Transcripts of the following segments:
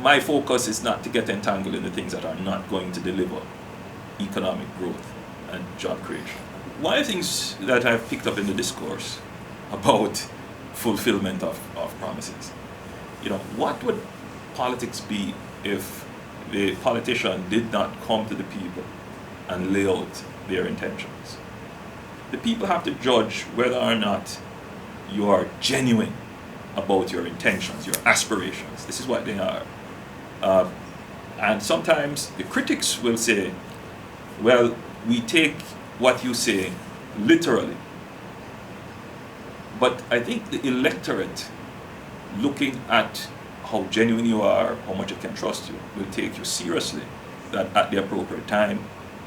my focus is not to get entangled in the things that are not going to deliver economic growth and job creation. One of the things that I've picked up in the discourse about fulfillment of promises, what would politics be if the politician did not come to the people and lay out their intentions? The people have to judge whether or not you are genuine about your intentions, your aspirations. This is what they are. And sometimes the critics will say, well, we take what you say literally. But I think the electorate, looking at how genuine you are, how much it can trust you, will take you seriously, that at the appropriate time,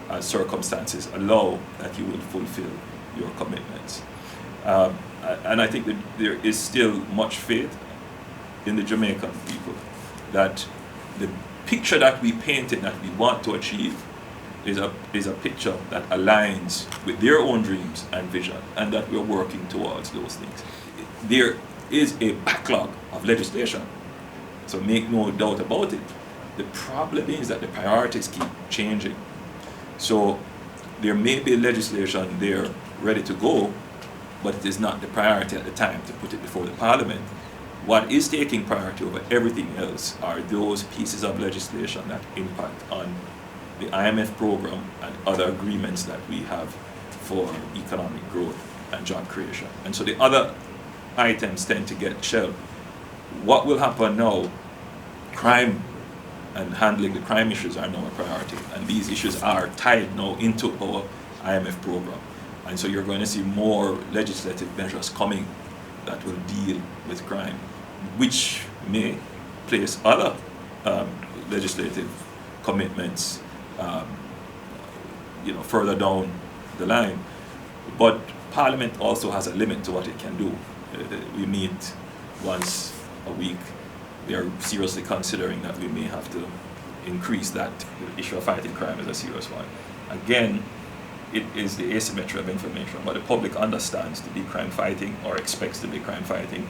as circumstances allow, that you will fulfill your commitments. And I think that there is still much faith in the Jamaican people that the picture that we painted, that we want to achieve, is a picture that aligns with their own dreams and vision, and that we're working towards those things. There is a backlog of legislation, so make no doubt about it. The problem is that the priorities keep changing. So there may be legislation there ready to go, but it is not the priority at the time to put it before the Parliament. What is taking priority over everything else are those pieces of legislation that impact on the IMF program and other agreements that we have for economic growth and job creation. And so the other items tend to get shelved. What will happen now? Crime and handling the crime issues are now a priority, and these issues are tied now into our IMF program. And so you're going to see more legislative measures coming that will deal with crime, which may place other legislative commitments further down the line. But Parliament also has a limit to what it can do. We meet once a week. We are seriously considering that we may have to increase that. The issue of fighting crime is a serious one. Again, it is the asymmetry of information. What the public understands to be crime fighting or expects to be crime fighting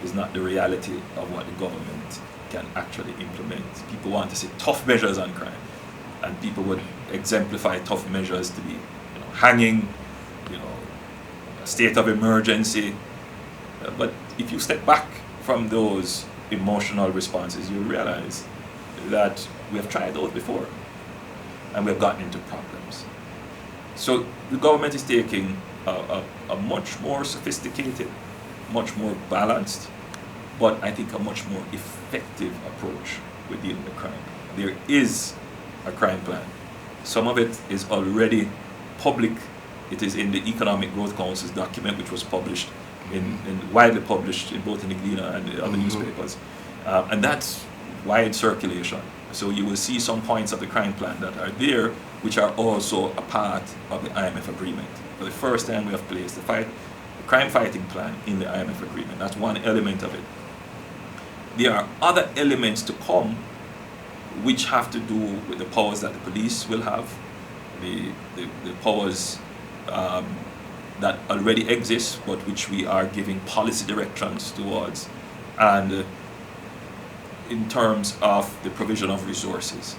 is not the reality of what the government can actually implement. People want to see tough measures on crime, and people would exemplify tough measures to be hanging, a state of emergency. But if you step back from those emotional responses, you realize that we have tried those before and we have gotten into problems. So the government is taking a much more sophisticated, much more balanced, but I think a much more effective approach with dealing with crime. There is a crime plan. Some of it is already public. It is in the Economic Growth Council's document, which was published widely published in both in the Gleaner and the other newspapers, and that's wide circulation. So you will see some points of the crime plan that are there, which are also a part of the IMF agreement. For the first time, we have placed the crime fighting plan in the IMF agreement. That's one element of it. There are other elements to come, which have to do with the powers that the police will have, the powers that already exist, but which we are giving policy directions towards, and in terms of the provision of resources.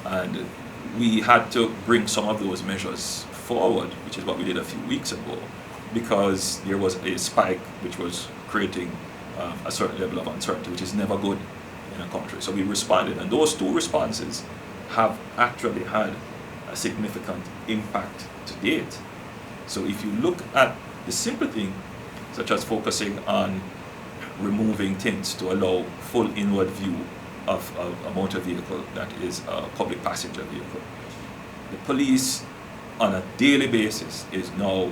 And we had to bring some of those measures forward, which is what we did a few weeks ago, because there was a spike which was creating a certain level of uncertainty, which is never good in a country. So we responded, and those two responses have actually had a significant impact to date. So if you look at the simple thing, such as focusing on removing tints to allow full inward view of a motor vehicle that is a public passenger vehicle, the police on a daily basis is now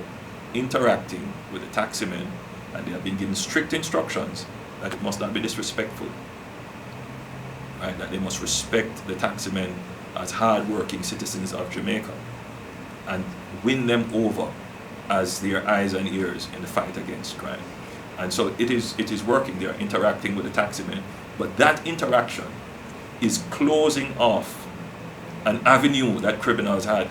interacting with the taximen, and they have been given strict instructions that it must not be disrespectful, right? That they must respect the taximen as hard-working citizens of Jamaica and win them over as their eyes and ears in the fight against crime. And so it is working. They are interacting with the taximen, but that interaction is closing off an avenue that criminals had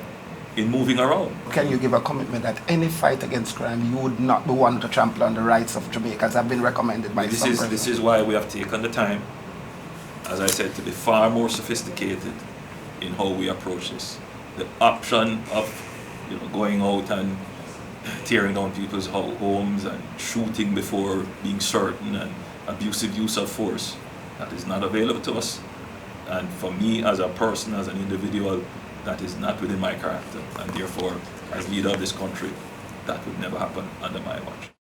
in moving around. Can you give a commitment that any fight against crime, you would not be one to trample on the rights of Jamaicans have been recommended by This is why we have taken the time as I said, to be far more sophisticated in how we approach this. The option of going out and tearing down people's homes and shooting before being certain and abusive use of force, that is not available to us. And for me as a person, as an individual, that is not within my character. And therefore, as leader of this country, that would never happen under my watch.